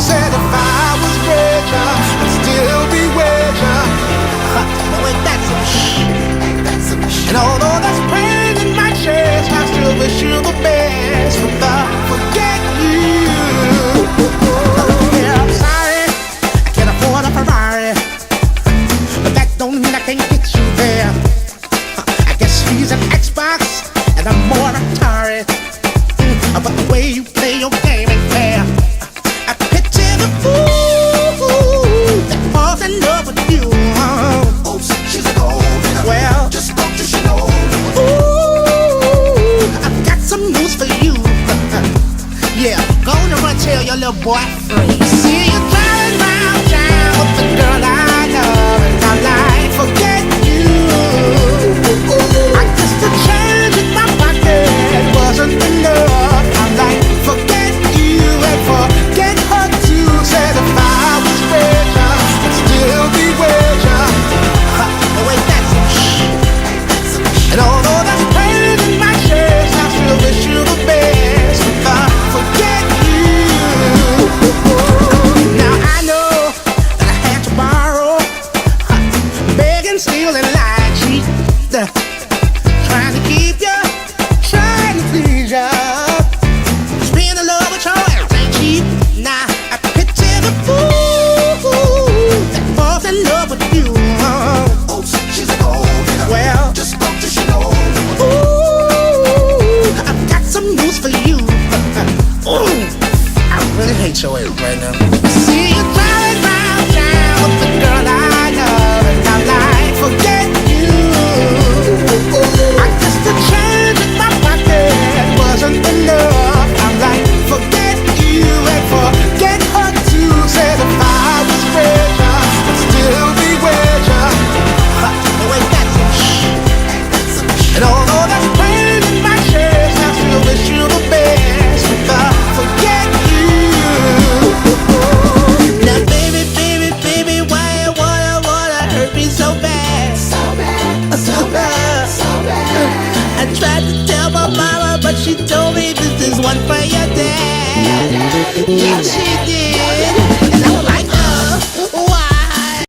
said if I was richer, I'd still be richer. No, ain't that some shit? And although there's pain in my chest, I still wish you the best. But I forget you. Yeah, I'm sorry, I can't afford a Ferrari, but that don't mean I can't get you there. I guess he's an Xbox and I'm more Atari. But the way you play your game ain't fair. I picture the fool that falls in love with you. Oh, she's a gold digger. Well, just don't you know? Ooh, I've got some news for you. Yeah, go on and run tell your little boy free. See you driving round town with the girl I love, and I'm like, forget you. I guess the change in my pocket wasn't enough. I'm like, forget you and forget her too. Said if I was richer, I'd still be richer. Oh, ain't that some shit? And although there's pain in my chest, I still wish you the best. Forget you. Now I know that I had to borrow, begging, stealing, lying, cheat, trying to keep you, trying to please you. Just being in love with your ass ain't cheap. Now I picture the fool that falls in love with you. Oh, she's a gold digger. Well, just don't you know? ooh, I've got some news for you. Ooh, I really hate your ass right now. See you driving round town with the girl I love, and I'm like, forget you. I guess the change in my pocket wasn't enough. I'm like, forget you and forget her too. Said if I was richer, I'd still be richer. Oh, ain't that some shit? And although there's pain in my chest, I still wish you the best. But forget you. Now, baby, baby, baby, why you wanna hurt me so bad? So bad, So bad. so bad. I tried to tell my mama, but she told me this is one for your dad. Yeah, she did.